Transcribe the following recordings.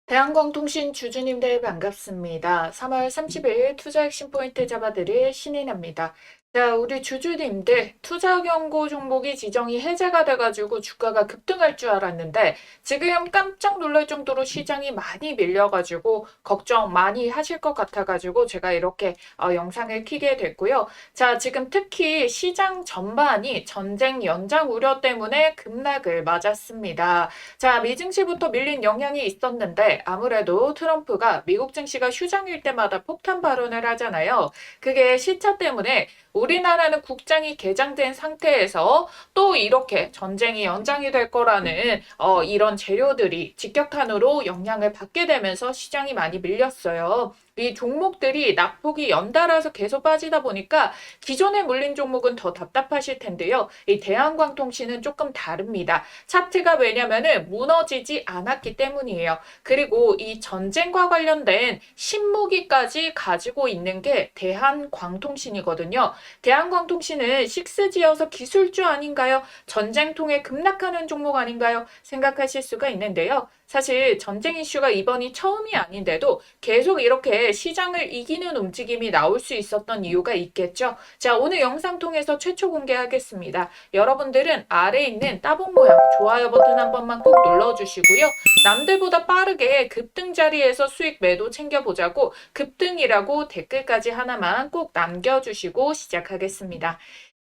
대한광통신 주주님들 반갑습니다. 3월 30일 투자 핵심 포인트 잡아드릴 신인입니다. 자, 우리 주주님들 투자 경고 종목이 지정이 해제가 돼가지고 주가가 급등할 줄 알았는데 지금 깜짝 놀랄 정도로 시장이 많이 밀려가지고 걱정 많이 하실 것 같아가지고 제가 이렇게 영상을 켜게 됐고요. 자, 지금 특히 시장 전반이 전쟁 연장 우려 때문에 급락을 맞았습니다. 자, 미 증시부터 밀린 영향이 있었는데 아무래도 트럼프가 미국 증시가 휴장일 때마다 폭탄 발언을 하잖아요. 그게 시차 때문에 우리나라는 국장이 개장된 상태에서 또 이렇게 전쟁이 연장이 될 거라는 이런 재료들이 직격탄으로 영향을 받게 되면서 시장이 많이 밀렸어요. 이 종목들이 낙폭이 연달아서 계속 빠지다 보니까 기존에 물린 종목은 더 답답하실 텐데요. 이 대한광통신은 조금 다릅니다. 차트가 왜냐면은 무너지지 않았기 때문이에요. 그리고 이 전쟁과 관련된 신무기까지 가지고 있는 게 대한광통신이거든요. 대한광통신은 식스지어서 기술주 아닌가요? 전쟁통에 급락하는 종목 아닌가요? 생각하실 수가 있는데요. 사실 전쟁 이슈가 이번이 처음이 아닌데도 계속 이렇게 시장을 이기는 움직임이 나올 수 있었던 이유가 있겠죠. 자, 오늘 영상 통해서 최초 공개하겠습니다. 여러분들은 아래에 있는 따봉 모양 좋아요 버튼 한 번만 꼭 눌러주시고요. 남들보다 빠르게 급등 자리에서 수익 매도 챙겨보자고 급등이라고 댓글까지 하나만 꼭 남겨주시고 시작하겠습니다.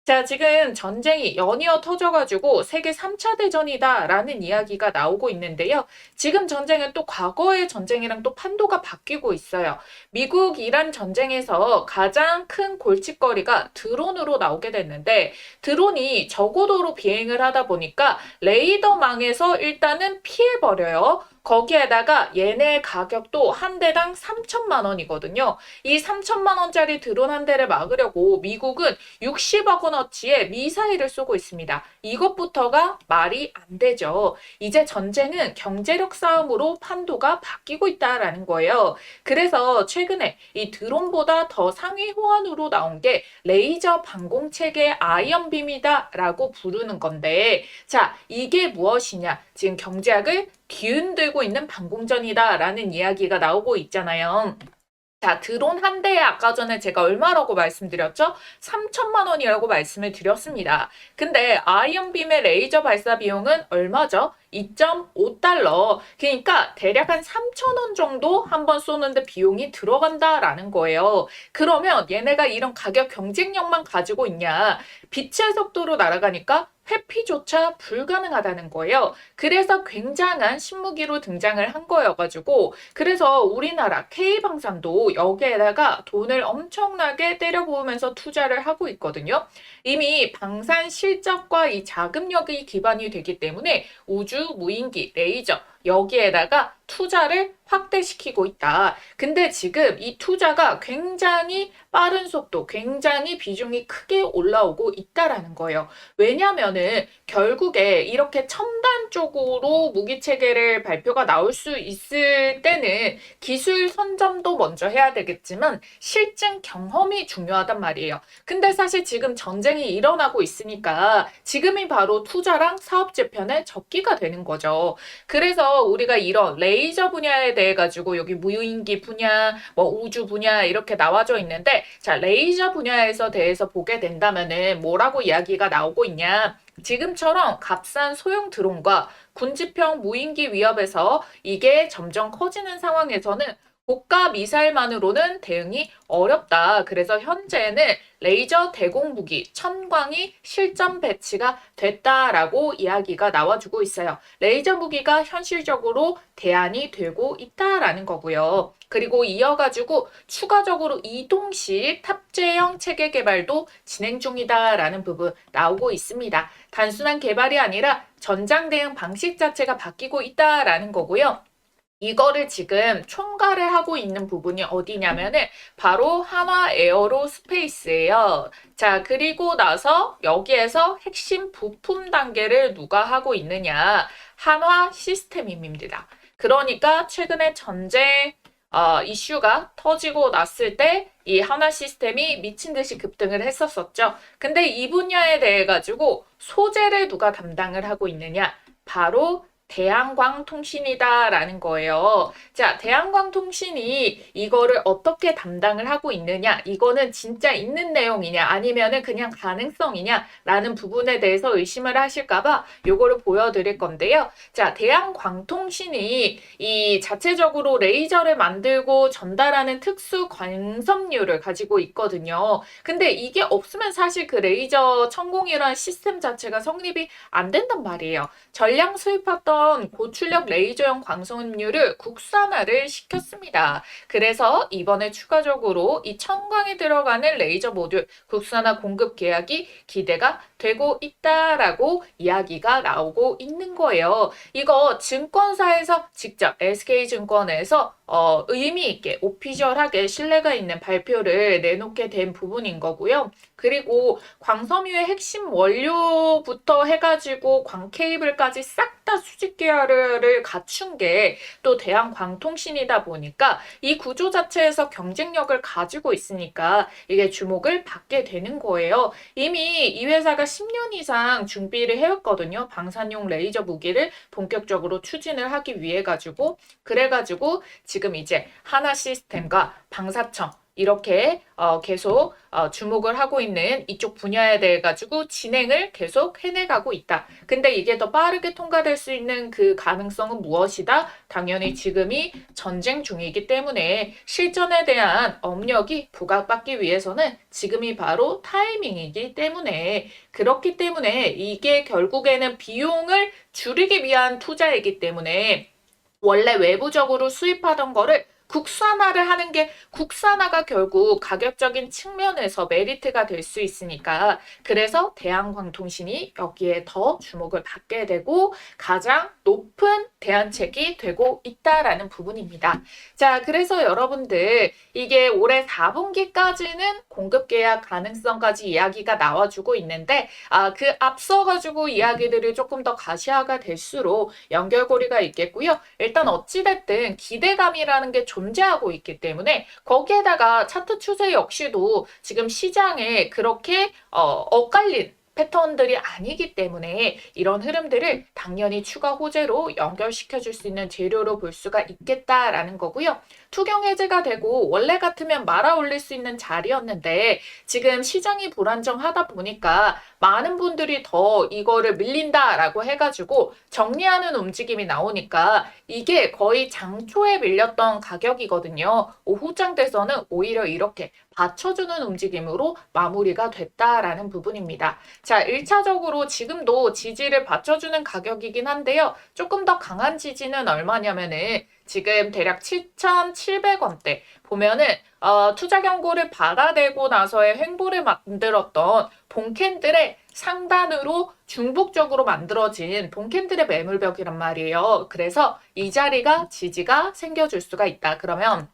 자, 지금 전쟁이 연이어 터져가지고 세계 3차 대전이다라는 이야기가 나오고 있는데요. 지금 전쟁은 또 과거의 전쟁이랑 또 판도가 바뀌고 있어요. 미국 이란 전쟁에서 가장 큰 골칫거리가 드론으로 나오게 됐는데 드론이 저고도로 비행을 하다 보니까 레이더망에서 일단은 피해버려요. 거기에다가 얘네 가격도 한 대당 3천만 원이거든요. 이 3천만 원짜리 드론 한 대를 막으려고 미국은 60억 원어치의 미사일을 쏘고 있습니다. 이것부터가 말이 안 되죠. 이제 전쟁은 경제력 싸움으로 판도가 바뀌고 있다라는 거예요. 그래서 최근에 이 드론보다 더 상위 호환으로 나온 게 레이저 방공체계 아이언빔이다라고 부르는 건데 자, 이게 무엇이냐? 지금 경제학을 뒤흔들고 있는 방공전이다라는 이야기가 나오고 있잖아요. 자, 드론 한 대에 아까 전에 제가 얼마라고 말씀드렸죠? 3천만 원이라고 말씀을 드렸습니다. 근데 아이언빔의 레이저 발사 비용은 얼마죠? 2.5달러. 그러니까 대략 한 3천 원 정도 한 번 쏘는데 비용이 들어간다라는 거예요. 그러면 얘네가 이런 가격 경쟁력만 가지고 있냐? 빛의 속도로 날아가니까 회피조차 불가능하다는 거예요. 그래서 굉장한 신무기로 등장을 한 거여가지고 그래서 우리나라 K방산도 여기에다가 돈을 엄청나게 때려부으면서 투자를 하고 있거든요. 이미 방산 실적과 이 자금력이 기반이 되기 때문에 우주, 무인기, 레이저 여기에다가 투자를 확대시키고 있다. 근데 지금 이 투자가 굉장히 빠른 속도, 굉장히 비중이 크게 올라오고 있다라는 거예요. 왜냐면은 결국에 이렇게 첨단 쪽으로 무기 체계를 발표가 나올 수 있을 때는 기술 선점도 먼저 해야 되겠지만 실증 경험이 중요하단 말이에요. 근데 사실 지금 전쟁이 일어나고 있으니까 지금이 바로 투자랑 사업 재편의 적기가 되는 거죠. 그래서 우리가 이런 레이저 분야에 대해 가지고 여기 무인기 분야, 뭐 우주 분야 이렇게 나와져 있는데 자, 레이저 분야에서 대해서 보게 된다면은 뭐라고 이야기가 나오고 있냐? 지금처럼 값싼 소형 드론과 군지평 무인기 위협에서 이게 점점 커지는 상황에서는 고가 미사일만으로는 대응이 어렵다. 그래서 현재는 레이저 대공무기 천광이 실전 배치가 됐다라고 이야기가 나와주고 있어요. 레이저 무기가 현실적으로 대안이 되고 있다라는 거고요. 그리고 이어가지고 추가적으로 이동식 탑재형 체계 개발도 진행 중이다라는 부분 나오고 있습니다. 단순한 개발이 아니라 전장 대응 방식 자체가 바뀌고 있다라는 거고요. 이거를 지금 총괄을 하고 있는 부분이 어디냐면은 바로 한화 에어로 스페이스예요. 자, 그리고 나서 여기에서 핵심 부품 단계를 누가 하고 있느냐? 한화 시스템입니다. 그러니까 최근에 전쟁 이슈가 터지고 났을 때 이 한화 시스템이 미친 듯이 급등을 했었었죠. 근데 이 분야에 대해 가지고 소재를 누가 담당을 하고 있느냐? 바로 대한광통신이다라는 거예요. 자, 대한광통신이 이거를 어떻게 담당을 하고 있느냐, 이거는 진짜 있는 내용이냐, 아니면은 그냥 가능성이냐라는 부분에 대해서 의심을 하실까봐 요거를 보여드릴 건데요. 자, 대한광통신이 이 자체적으로 레이저를 만들고 전달하는 특수 광섬유를 가지고 있거든요. 근데 이게 없으면 사실 그 레이저 천공이라는 시스템 자체가 성립이 안 된단 말이에요. 전량 수입했던 고출력 레이저용 광섬유를 국산화를 시켰습니다. 그래서 이번에 추가적으로 이 청광이 들어가는 레이저 모듈 국산화 공급 계약이 기대가 되고 있다라고 이야기가 나오고 있는 거예요. 이거 증권사에서 직접 SK증권에서 의미 있게 오피셜하게 신뢰가 있는 발표를 내놓게 된 부분인 거고요. 그리고 광섬유의 핵심 원료부터 해가지고 광 케이블까지 싹 다 수직 계열을 갖춘 게 또 대한광통신이다 보니까 이 구조 자체에서 경쟁력을 가지고 있으니까 이게 주목을 받게 되는 거예요. 이미 이 회사가 10년 이상 준비를 해왔거든요. 방산용 레이저 무기를 본격적으로 추진을 하기 위해 가지고 그래가지고 지금 이제 하나 시스템과 방사청 이렇게 계속 주목을 하고 있는 이쪽 분야에 대해 가지고 진행을 계속 해내가고 있다. 근데 이게 더 빠르게 통과될 수 있는 그 가능성은 무엇이다? 당연히 지금이 전쟁 중이기 때문에 실전에 대한 업력이 부각받기 위해서는 지금이 바로 타이밍이기 때문에 그렇기 때문에 이게 결국에는 비용을 줄이기 위한 투자이기 때문에 원래 외부적으로 수입하던 거를 국산화를 하는 게 국산화가 결국 가격적인 측면에서 메리트가 될 수 있으니까 그래서 대한광통신이 여기에 더 주목을 받게 되고 가장 높은 대안책이 되고 있다라는 부분입니다. 자, 그래서 여러분들 이게 올해 4분기까지는 공급 계약 가능성까지 이야기가 나와주고 있는데 그 앞서 가지고 이야기들이 조금 더 가시화가 될수록 연결고리가 있겠고요. 일단 어찌됐든 기대감이라는 게 존재하고 있기 때문에 거기에다가 차트 추세 역시도 지금 시장에 그렇게 엇갈린 패턴들이 아니기 때문에 이런 흐름들을 당연히 추가 호재로 연결시켜 줄 수 있는 재료로 볼 수가 있겠다라는 거고요. 투경 해제가 되고 원래 같으면 말아 올릴 수 있는 자리였는데 지금 시장이 불안정하다 보니까 많은 분들이 더 이거를 밀린다라고 해가지고 정리하는 움직임이 나오니까 이게 거의 장초에 밀렸던 가격이거든요. 오후장 돼서는 오히려 이렇게 받쳐주는 움직임으로 마무리가 됐다라는 부분입니다. 자, 1차적으로 지금도 지지를 받쳐주는 가격이긴 한데요. 조금 더 강한 지지는 얼마냐면은 지금 대략 7,700원대 보면은 투자 경고를 받아내고 나서의 횡보를 만들었던 본캔들의 상단으로 중복적으로 만들어진 본캔들의 매물벽이란 말이에요. 그래서 이 자리가 지지가 생겨줄 수가 있다. 그러면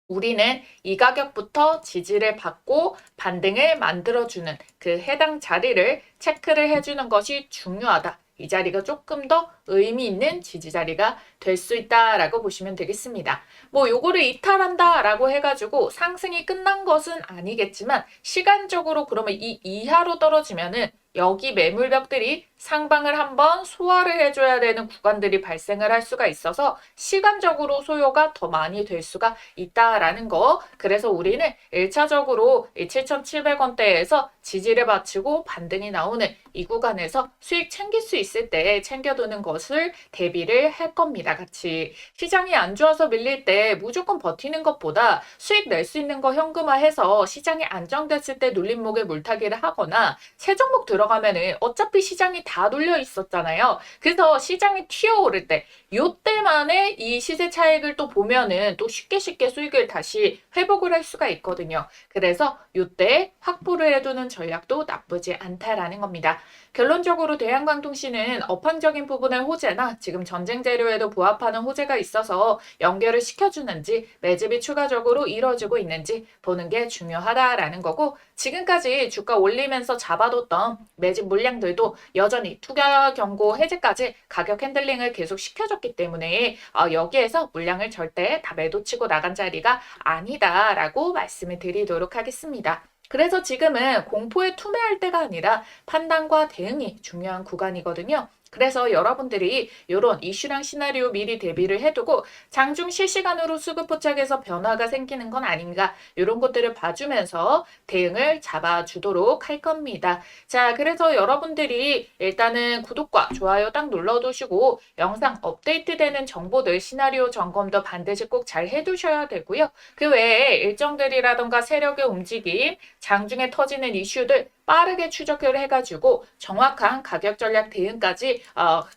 우리는 이 가격부터 지지를 받고 반등을 만들어주는 그 해당 자리를 체크를 해주는 것이 중요하다. 이 자리가 조금 더 의미 있는 지지 자리가 될 수 있다라고 보시면 되겠습니다. 뭐 요거를 이탈한다라고 해가지고 상승이 끝난 것은 아니겠지만 시간적으로 그러면 이 이하로 떨어지면은 여기 매물벽들이 상방을 한번 소화를 해줘야 되는 구간들이 발생을 할 수가 있어서 시간적으로 소요가 더 많이 될 수가 있다라는 거. 그래서 우리는 1차적으로 7,700원대에서 지지를 받치고 반등이 나오는 이 구간에서 수익 챙길 수 있을 때 챙겨두는 것을 대비를 할 겁니다. 같이. 시장이 안 좋아서 밀릴 때 무조건 버티는 것보다 수익 낼 수 있는 거 현금화해서 시장이 안정됐을 때 눌림목에 물타기를 하거나 새 종목 들어가면은 어차피 시장이 다 눌려 있었잖아요. 그래서 시장이 튀어오를 때 요때만에 이 시세 차익을 또 보면은 또 쉽게 수익을 다시 회복을 할 수가 있거든요. 그래서 요때 확보를 해두는 전략도 나쁘지 않다라는 겁니다. 결론적으로 대한광통신은 업황적인 부분의 호재나 지금 전쟁 재료에도 부합하는 호재가 있어서 연결을 시켜주는지 매집이 추가적으로 이루어지고 있는지 보는 게 중요하다라는 거고 지금까지 주가 올리면서 잡아뒀던 매집 물량들도 여전히 투자 경고 해제까지 가격 핸들링을 계속 시켜줬기 때문에 여기에서 물량을 절대 다 매도치고 나간 자리가 아니다라고 말씀을 드리도록 하겠습니다. 그래서 지금은 공포에 투매할 때가 아니라 판단과 대응이 중요한 구간이거든요. 그래서 여러분들이 이런 이슈랑 시나리오 미리 대비를 해두고 장중 실시간으로 수급 포착에서 변화가 생기는 건 아닌가 이런 것들을 봐주면서 대응을 잡아주도록 할 겁니다. 자, 그래서 여러분들이 일단은 구독과 좋아요 딱 눌러두시고 영상 업데이트되는 정보들 시나리오 점검도 반드시 꼭 잘 해두셔야 되고요. 그 외에 일정들이라던가 세력의 움직임, 장중에 터지는 이슈들 빠르게 추적을 해가지고 정확한 가격 전략 대응까지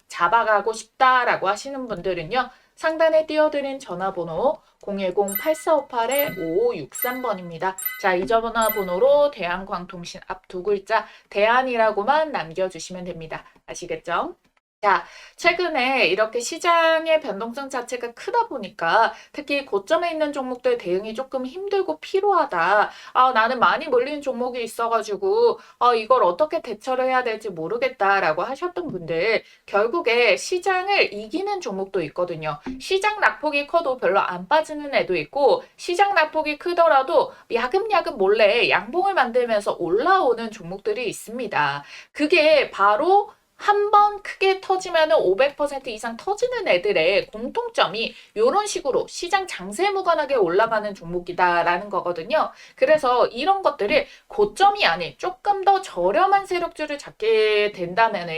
잡아가고 싶다라고 하시는 분들은요. 상단에 띄워드린 전화번호 010-8458-5563번입니다. 자, 이 전화번호로 대한광통신 앞 두 글자 대한이라고만 남겨주시면 됩니다. 아시겠죠? 자, 최근에 이렇게 시장의 변동성 자체가 크다 보니까 특히 고점에 있는 종목들 대응이 조금 힘들고 필요하다. 나는 많이 몰리는 종목이 있어가지고 이걸 어떻게 대처를 해야 될지 모르겠다라고 하셨던 분들 결국에 시장을 이기는 종목도 있거든요. 시장 낙폭이 커도 별로 안 빠지는 애도 있고 시장 낙폭이 크더라도 야금야금 몰래 양봉을 만들면서 올라오는 종목들이 있습니다. 그게 바로 한 번 크게 터지면 500% 이상 터지는 애들의 공통점이 이런 식으로 시장 장세 무관하게 올라가는 종목이다라는 거거든요. 그래서 이런 것들을 고점이 아닌 조금 더 저렴한 세력주를 잡게 된다면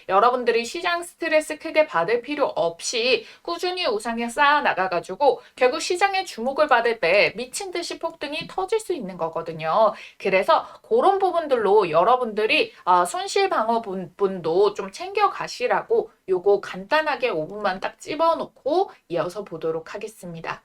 여러분들이 시장 스트레스 크게 받을 필요 없이 꾸준히 우상향 쌓아 나가가지고 결국 시장의 주목을 받을 때 미친 듯이 폭등이 터질 수 있는 거거든요. 그래서 그런 부분들로 여러분들이 손실 방어 분도 좀 챙겨 가시라고 요거 간단하게 5분만 딱 집어놓고 이어서 보도록 하겠습니다.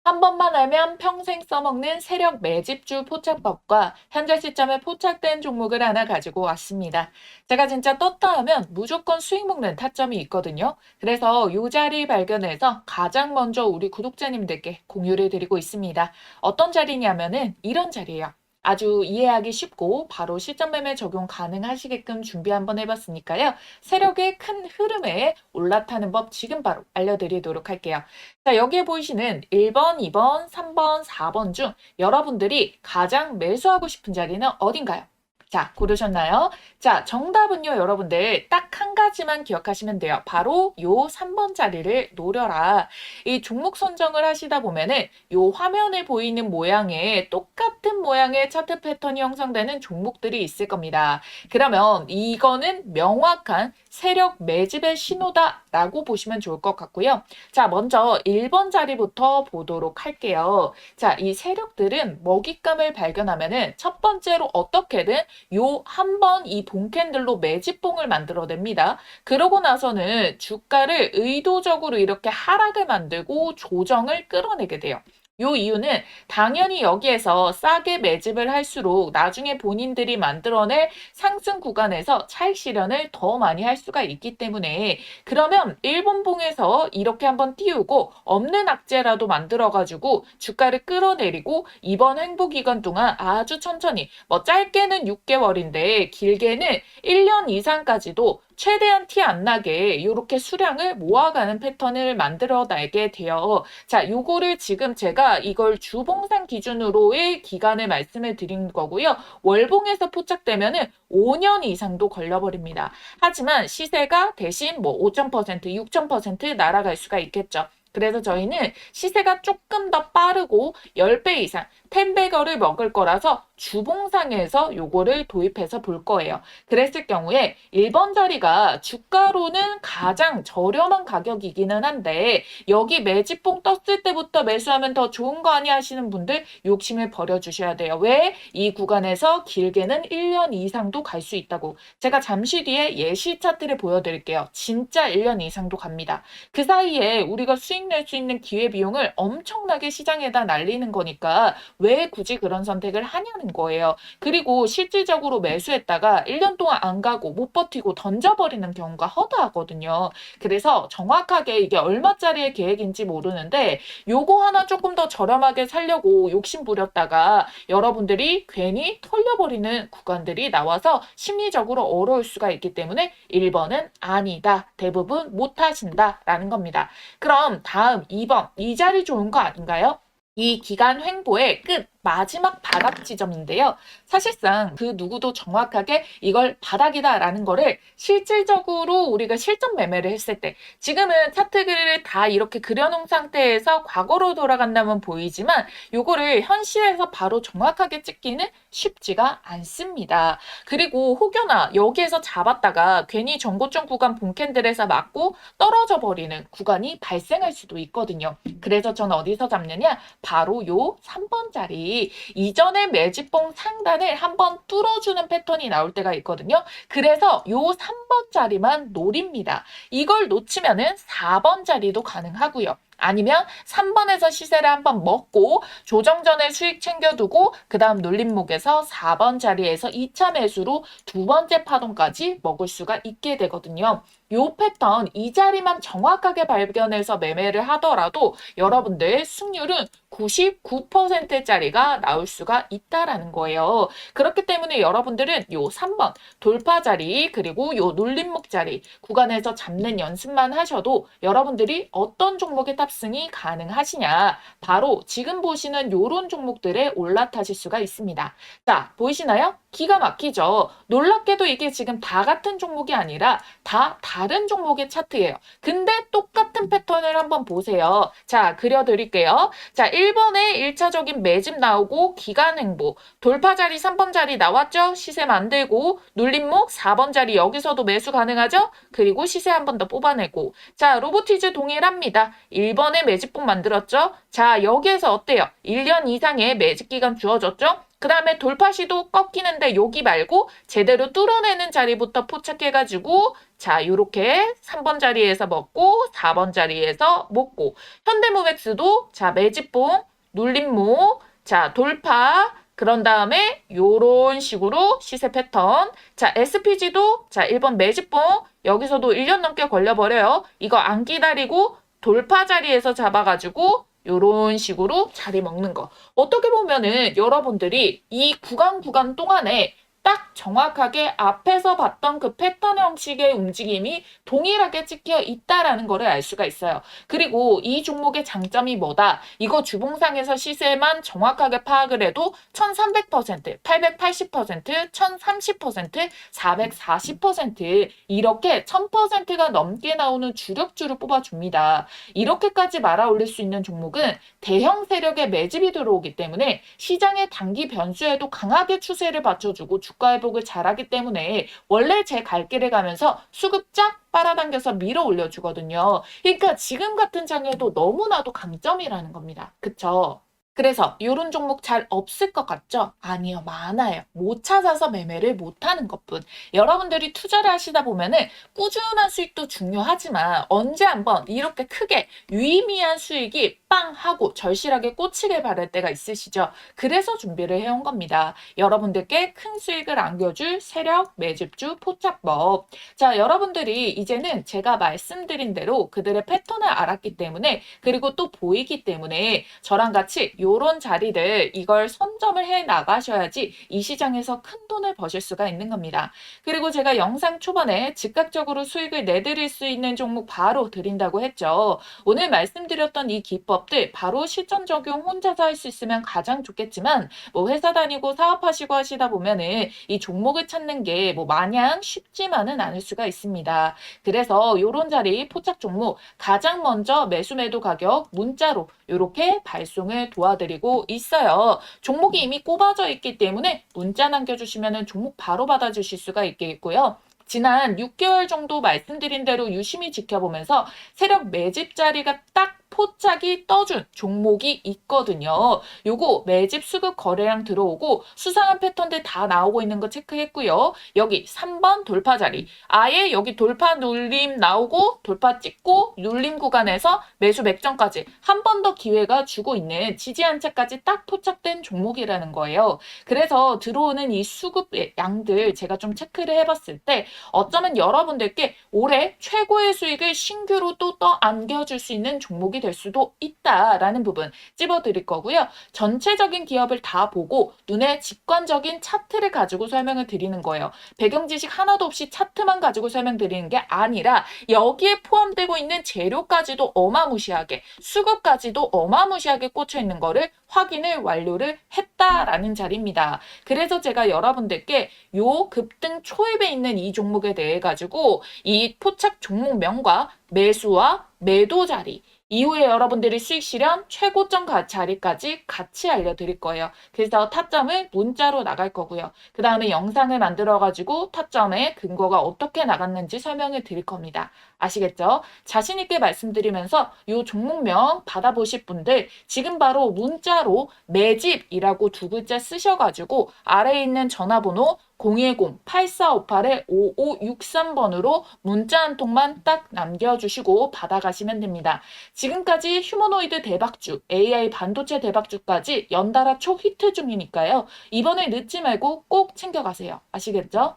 한 번만 알면 평생 써먹는 세력 매집주 포착법과 현재 시점에 포착된 종목을 하나 가지고 왔습니다. 제가 진짜 떴다 하면 무조건 수익 먹는 타점이 있거든요. 그래서 이 자리 발견해서 가장 먼저 우리 구독자님들께 공유를 드리고 있습니다. 어떤 자리냐면은 이런 자리예요. 아주 이해하기 쉽고 바로 시점 매매 적용 가능하시게끔 준비 한번 해봤으니까요. 세력의 큰 흐름에 올라타는 법 지금 바로 알려드리도록 할게요. 자, 여기에 보이시는 1번, 2번, 3번, 4번 중 여러분들이 가장 매수하고 싶은 자리는 어딘가요? 자, 고르셨나요? 자, 정답은요, 여러분들 딱 한 가지만 기억하시면 돼요. 바로 요 3번 자리를 노려라. 이 종목 선정을 하시다 보면은 요 화면에 보이는 모양의 똑같은 모양의 차트 패턴이 형성되는 종목들이 있을 겁니다. 그러면 이거는 명확한 세력 매집의 신호다라고 보시면 좋을 것 같고요. 자, 먼저 1번 자리부터 보도록 할게요. 자, 이 세력들은 먹잇감을 발견하면은 첫 번째로 어떻게든 요 한 번 이 봉캔들로 매집봉을 만들어냅니다. 그러고 나서는 주가를 의도적으로 이렇게 하락을 만들고 조정을 끌어내게 돼요. 요 이유는 당연히 여기에서 싸게 매집을 할수록 나중에 본인들이 만들어낼 상승 구간에서 차익 실현을 더 많이 할 수가 있기 때문에 그러면 일본봉에서 이렇게 한번 띄우고 없는 악재라도 만들어가지고 주가를 끌어내리고 이번 횡보 기간 동안 아주 천천히 뭐 짧게는 6개월인데 길게는 1년 이상까지도 최대한 티 안 나게 이렇게 수량을 모아가는 패턴을 만들어내게 돼요. 자, 요거를 지금 제가 이걸 주봉상 기준으로의 기간을 말씀을 드린 거고요. 월봉에서 포착되면은 5년 이상도 걸려버립니다. 하지만 시세가 대신 뭐 5,000%, 6,000% 날아갈 수가 있겠죠. 그래서 저희는 시세가 조금 더 빠르고 10배 이상 10배거를 먹을 거라서 주봉상에서 요거를 도입해서 볼 거예요. 그랬을 경우에 1번 자리가 주가로는 가장 저렴한 가격이기는 한데 여기 매집봉 떴을 때부터 매수하면 더 좋은 거 아니야 하시는 분들 욕심을 버려주셔야 돼요. 왜? 이 구간에서 길게는 1년 이상도 갈 수 있다고. 제가 잠시 뒤에 예시 차트를 보여드릴게요. 진짜 1년 이상도 갑니다. 그 사이에 우리가 수익 낼 수 있는 기회비용을 엄청나게 시장에다 날리는 거니까 왜 굳이 그런 선택을 하냐는 거예요. 그리고 실질적으로 매수했다가 1년 동안 안 가고 못 버티고 던져버리는 경우가 허다하거든요. 그래서 정확하게 이게 얼마짜리의 계획인지 모르는데 요거 하나 조금 더 저렴하게 살려고 욕심 부렸다가 여러분들이 괜히 털려버리는 구간들이 나와서 심리적으로 어려울 수가 있기 때문에 1번은 아니다. 대부분 못 하신다라는 겁니다. 그럼 다음 2번 이 자리 좋은 거 아닌가요? 이 기간 횡보의 끝 마지막 바닥 지점인데요. 사실상 그 누구도 정확하게 이걸 바닥이다라는 거를 실질적으로 우리가 실전 매매를 했을 때, 지금은 차트를 다 이렇게 그려놓은 상태에서 과거로 돌아간다면 보이지만 요거를 현실에서 바로 정확하게 찍기는 쉽지가 않습니다. 그리고 혹여나 여기에서 잡았다가 괜히 전고점 구간 본캔들에서 맞고 떨어져 버리는 구간이 발생할 수도 있거든요. 그래서 저는 어디서 잡느냐? 바로 요 3번 자리. 이전에 매집봉 상단을 한번 뚫어주는 패턴이 나올 때가 있거든요. 그래서 요 3번 자리만 노립니다. 이걸 놓치면은 4번 자리도 가능하고요. 아니면 3번에서 시세를 한번 먹고 조정 전에 수익 챙겨두고 그 다음 눌림목에서 4번 자리에서 2차 매수로 두 번째 파동까지 먹을 수가 있게 되거든요. 요 패턴 이 자리만 정확하게 발견해서 매매를 하더라도 여러분들 승률은 99%짜리가 나올 수가 있다라는 거예요. 그렇기 때문에 여러분들은 요 3번 돌파 자리 그리고 요 눌림목 자리 구간에서 잡는 연습만 하셔도 여러분들이 어떤 종목의 탑승이 가능하시냐, 바로 지금 보시는 요런 종목들에 올라타실 수가 있습니다. 자, 보이시나요? 기가 막히죠. 놀랍게도 이게 지금 다 같은 종목이 아니라 다 다른 종목의 차트예요. 근데 똑같은 패턴을 한번 보세요. 자, 그려드릴게요. 자, 1번에 1차적인 매집 나오고 기간 횡보, 돌파 자리 3번 자리 나왔죠? 시세 만들고 눌림목 4번 자리 여기서도 매수 가능하죠? 그리고 시세 한 번 더 뽑아내고, 자, 로보티즈 동일합니다. 1번에 매집봉 만들었죠? 자, 여기에서 어때요? 1년 이상의 매집 기간 주어졌죠? 그 다음에 돌파 시도 꺾이는데 여기 말고 제대로 뚫어내는 자리부터 포착해가지고 자, 요렇게 3번 자리에서 먹고 4번 자리에서 먹고, 현대모백스도 자, 매집봉, 눌림목, 자, 돌파, 그런 다음에 요런 식으로 시세 패턴. 자, SPG도 자, 1번 매집봉, 여기서도 1년 넘게 걸려버려요. 이거 안 기다리고 돌파 자리에서 잡아가지고 요런 식으로 자리 먹는 거. 어떻게 보면은 여러분들이 이 구간 동안에 딱 정확하게 앞에서 봤던 그 패턴 형식의 움직임이 동일하게 찍혀 있다라는 거를 알 수가 있어요. 그리고 이 종목의 장점이 뭐다? 이거 주봉상에서 시세만 정확하게 파악을 해도 1300%, 880%, 1030%, 440% 이렇게 1000%가 넘게 나오는 주력주를 뽑아줍니다. 이렇게까지 말아 올릴 수 있는 종목은 대형 세력의 매집이 들어오기 때문에 시장의 단기 변수에도 강하게 추세를 받쳐주고 주가 회복을 잘하기 때문에 원래 제 갈 길을 가면서 수급 쫙 빨아당겨서 밀어 올려주거든요. 그러니까 지금 같은 장에도 너무나도 강점이라는 겁니다. 그쵸? 그래서 이런 종목 잘 없을 것 같죠? 아니요, 많아요. 못 찾아서 매매를 못하는 것뿐. 여러분들이 투자를 하시다 보면은 꾸준한 수익도 중요하지만 언제 한번 이렇게 크게 유의미한 수익이 빵 하고 절실하게 꽂히길 바랄 때가 있으시죠? 그래서 준비를 해온 겁니다. 여러분들께 큰 수익을 안겨줄 세력 매집주 포착법. 자, 여러분들이 이제는 제가 말씀드린 대로 그들의 패턴을 알았기 때문에, 그리고 또 보이기 때문에 저랑 같이 요런 자리들 이걸 선점을 해 나가셔야지 이 시장에서 큰 돈을 버실 수가 있는 겁니다. 그리고 제가 영상 초반에 즉각적으로 수익을 내드릴 수 있는 종목 바로 드린다고 했죠. 오늘 말씀드렸던 이 기법들 바로 실전 적용 혼자서 할 수 있으면 가장 좋겠지만 뭐 회사 다니고 사업하시고 하시다 보면은 이 종목을 찾는 게 뭐 마냥 쉽지만은 않을 수가 있습니다. 그래서 요런 자리 포착 종목 가장 먼저 매수 매도 가격 문자로 이렇게 발송을 도와드리고 있어요. 종목이 이미 꼽아져 있기 때문에 문자 남겨주시면 종목 바로 받아주실 수가 있겠고요. 지난 6개월 정도 말씀드린 대로 유심히 지켜보면서 세력 매집 자리가 딱 포착이 떠준 종목이 있거든요. 요거 매집 수급 거래량 들어오고 수상한 패턴들 다 나오고 있는 거 체크했고요. 여기 3번 돌파 자리. 아예 여기 돌파 눌림 나오고 돌파 찍고 눌림 구간에서 매수 맥점까지 한 번 더 기회가 주고 있는 지지 한 채까지 딱 포착된 종목이라는 거예요. 그래서 들어오는 이 수급 양들 제가 좀 체크를 해봤을 때 어쩌면 여러분들께 올해 최고의 수익을 신규로 또 안겨줄 수 있는 종목이 될 수도 있다라는 부분 찝어드릴 거고요. 전체적인 기업을 다 보고 눈에 직관적인 차트를 가지고 설명을 드리는 거예요. 배경 지식 하나도 없이 차트만 가지고 설명드리는 게 아니라 여기에 포함되고 있는 재료까지도 어마무시하게, 수급까지도 어마무시하게 꽂혀 있는 거를 확인을 완료를 했다라는 자리입니다. 그래서 제가 여러분들께 요 급등 초입에 있는 이 종목에 대해 가지고 이 포착 종목명과 매수와 매도 자리, 이후에 여러분들이 수익 실현 최고점 자리까지 같이 알려드릴 거예요. 그래서 타점을 문자로 나갈 거고요. 그 다음에 영상을 만들어가지고 타점의 근거가 어떻게 나갔는지 설명을 드릴 겁니다. 아시겠죠? 자신 있게 말씀드리면서 이 종목명 받아보실 분들 지금 바로 문자로 매집이라고 두 글자 쓰셔가지고 아래에 있는 전화번호 010-8458-5563번으로 문자 한 통만 딱 남겨주시고 받아가시면 됩니다. 지금까지 휴머노이드 대박주, AI 반도체 대박주까지 연달아 초히트 중이니까요. 이번에 늦지 말고 꼭 챙겨가세요. 아시겠죠?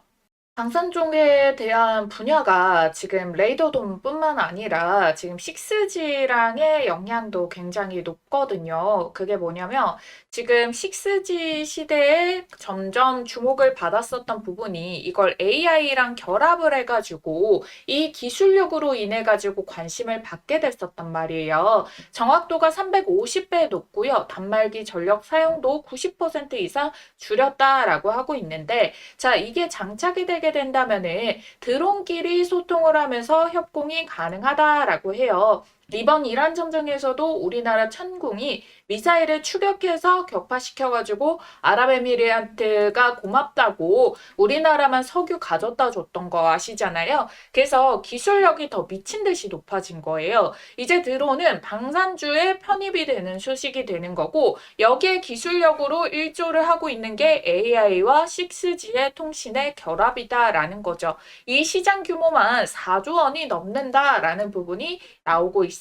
방산종에 대한 분야가 지금 레이더돔뿐만 아니라 지금 6G랑의 영향도 굉장히 높거든요. 그게 뭐냐면 지금 6G 시대에 점점 주목을 받았었던 부분이 이걸 AI랑 결합을 해가지고 이 기술력으로 인해 가지고 관심을 받게 됐었단 말이에요. 정확도가 350배 높고요. 단말기 전력 사용도 90% 이상 줄였다라고 하고 있는데 자, 이게 장착이 되게 된다면은 드론끼리 소통을 하면서 협공이 가능하다라고 해요. 이번 이란 전쟁에서도 우리나라 천궁이 미사일을 추격해서 격파시켜가지고 아랍에미리트가 고맙다고 우리나라만 석유 가져다 줬던 거 아시잖아요. 그래서 기술력이 더 미친 듯이 높아진 거예요. 이제 드론은 방산주에 편입이 되는 소식이 되는 거고 여기에 기술력으로 일조를 하고 있는 게 AI와 6G의 통신의 결합이다라는 거죠. 이 시장 규모만 4조 원이 넘는다라는 부분이 나오고 있습니다.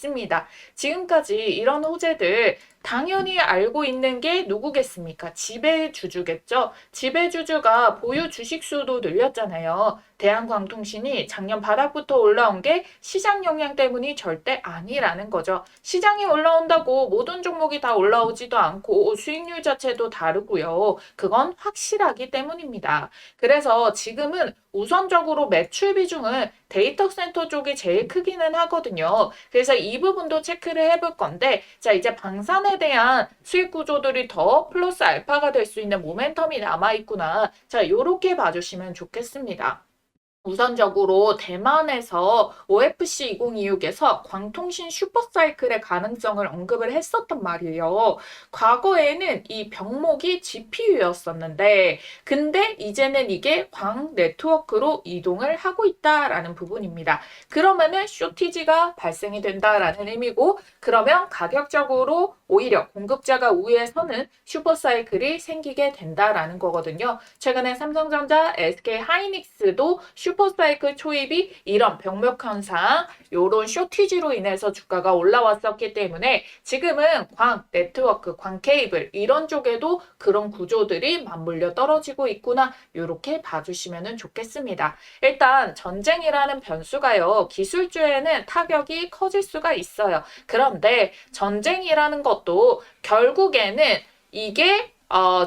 지금까지 이런 호재들 당연히 알고 있는 게 누구겠습니까? 지배주주겠죠. 지배주주가 보유 주식수도 늘렸잖아요. 대한광통신이 작년 바닥부터 올라온 게 시장 영향 때문이 절대 아니라는 거죠. 시장이 올라온다고 모든 종목이 다 올라오지도 않고 수익률 자체도 다르고요. 그건 확실하기 때문입니다. 그래서 지금은 우선적으로 매출 비중은 데이터 센터 쪽이 제일 크기는 하거든요. 그래서 이 부분도 체크를 해볼 건데 자 이제 방산에 대한 수익 구조들이 더 플러스 알파가 될 수 있는 모멘텀이 남아있구나. 자 요렇게 봐주시면 좋겠습니다. 우선적으로 대만에서 OFC 2026에서 광통신 슈퍼사이클의 가능성을 언급을 했었단 말이에요. 과거에는 이 병목이 GPU였었는데 근데 이제는 이게 광 네트워크로 이동을 하고 있다라는 부분입니다. 그러면은 쇼티지가 발생이 된다라는 의미고 그러면 가격적으로 오히려 공급자가 우위에 서는 슈퍼사이클이 생기게 된다라는 거거든요. 최근에 삼성전자, SK하이닉스도 슈퍼사이클 초입이 이런 병목 현상, 요런 쇼티지로 인해서 주가가 올라왔었기 때문에 지금은 광 네트워크, 광 케이블 이런 쪽에도 그런 구조들이 맞물려 떨어지고 있구나. 요렇게 봐주시면 좋겠습니다. 일단 전쟁이라는 변수가요. 기술주에는 타격이 커질 수가 있어요. 그런데 전쟁이라는 것도 결국에는 이게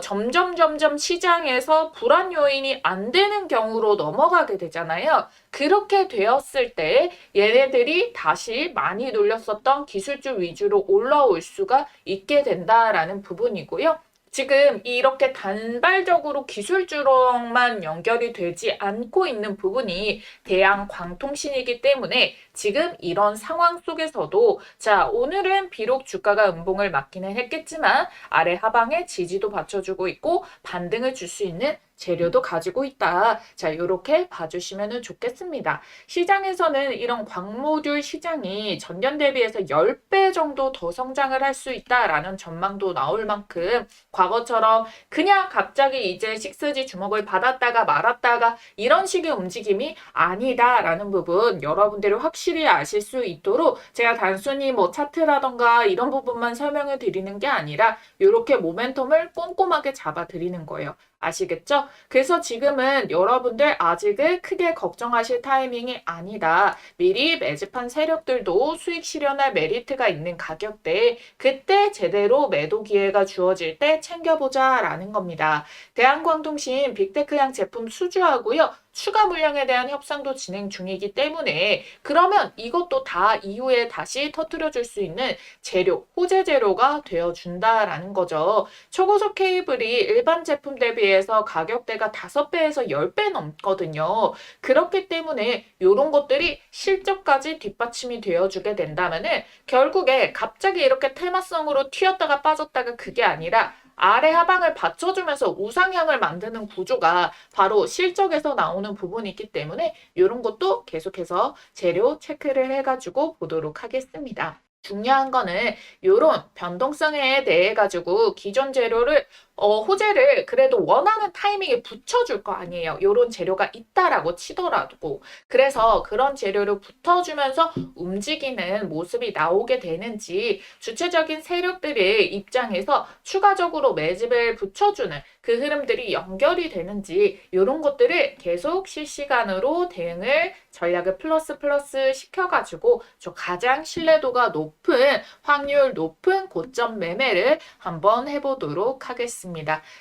점점 시장에서 불안 요인이 안 되는 경우로 넘어가게 되잖아요. 그렇게 되었을 때 얘네들이 다시 많이 놀렸었던 기술주 위주로 올라올 수가 있게 된다라는 부분이고요. 지금 이렇게 단발적으로 기술주로만 연결이 되지 않고 있는 부분이 대한광통신이기 때문에 지금 이런 상황 속에서도 자 오늘은 비록 주가가 음봉을 맞기는 했겠지만 아래 하방에 지지도 받쳐주고 있고 반등을 줄 수 있는 재료도 가지고 있다. 자, 이렇게 봐주시면 좋겠습니다. 시장에서는 이런 광모듈 시장이 전년 대비해서 10배 정도 더 성장을 할 수 있다라는 전망도 나올 만큼 과거처럼 그냥 갑자기 이제 6G 주목을 받았다가 말았다가 이런 식의 움직임이 아니다라는 부분 여러분들이 확실히 아실 수 있도록 제가 단순히 뭐 차트라던가 이런 부분만 설명을 드리는 게 아니라 이렇게 모멘텀을 꼼꼼하게 잡아 드리는 거예요. 아시겠죠? 그래서 지금은 여러분들 아직은 크게 걱정하실 타이밍이 아니다. 미리 매집한 세력들도 수익 실현할 메리트가 있는 가격대에 그때 제대로 매도 기회가 주어질 때 챙겨보자라는 겁니다. 대한광통신 빅테크향 제품 수주하고요. 추가 물량에 대한 협상도 진행 중이기 때문에 그러면 이것도 다 이후에 다시 터뜨려 줄 수 있는 재료, 호재 재료가 되어준다라는 거죠. 초고속 케이블이 일반 제품 대비해서 가격대가 5배에서 10배 넘거든요. 그렇기 때문에 이런 것들이 실적까지 뒷받침이 되어주게 된다면은 결국에 갑자기 이렇게 테마성으로 튀었다가 빠졌다가 그게 아니라 아래 하방을 받쳐주면서 우상향을 만드는 구조가 바로 실적에서 나오는 부분이 있기 때문에 이런 것도 계속해서 재료 체크를 해가지고 보도록 하겠습니다. 중요한 거는 이런 변동성에 대해 가지고 기존 재료를 호재를 그래도 원하는 타이밍에 붙여줄 거 아니에요. 이런 재료가 있다라고 치더라도. 그래서 그런 재료를 붙어주면서 움직이는 모습이 나오게 되는지 주체적인 세력들의 입장에서 추가적으로 매집을 붙여주는 그 흐름들이 연결이 되는지 이런 것들을 계속 실시간으로 대응을 전략을 플러스 시켜가지고 저 가장 신뢰도가 높은 확률 높은 고점 매매를 한번 해보도록 하겠습니다.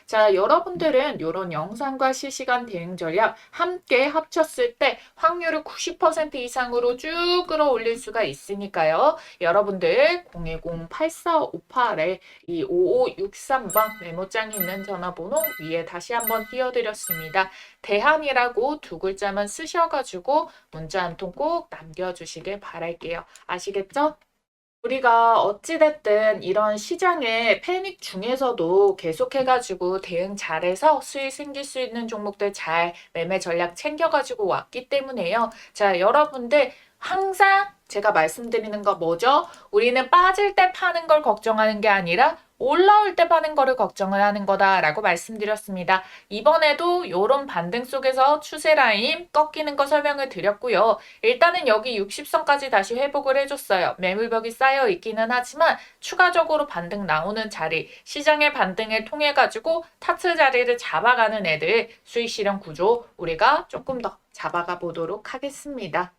자, 여러분들은 이런 영상과 실시간 대응 전략 함께 합쳤을 때 확률을 90% 이상으로 쭉 끌어올릴 수가 있으니까요. 여러분들 010-8458에 이 5563번 메모장이 있는 전화번호 위에 다시 한번 띄워드렸습니다. 대한이라고 두 글자만 쓰셔가지고 문자 한 통 꼭 남겨주시길 바랄게요. 아시겠죠? 우리가 어찌됐든 이런 시장의 패닉 중에서도 계속해가지고 대응 잘해서 수익 생길 수 있는 종목들 잘 매매 전략 챙겨가지고 왔기 때문에요. 자, 여러분들 항상 제가 말씀드리는 거 뭐죠? 우리는 빠질 때 파는 걸 걱정하는 게 아니라 올라올 때 파는 거를 걱정을 하는 거다라고 말씀드렸습니다. 이번에도 이런 반등 속에서 추세 라인 꺾이는 거 설명을 드렸고요. 일단은 여기 60선까지 다시 회복을 해줬어요. 매물벽이 쌓여 있기는 하지만 추가적으로 반등 나오는 자리, 시장의 반등을 통해 가지고 타츠 자리를 잡아가는 애들 수익 실현 구조 우리가 조금 더 잡아가 보도록 하겠습니다.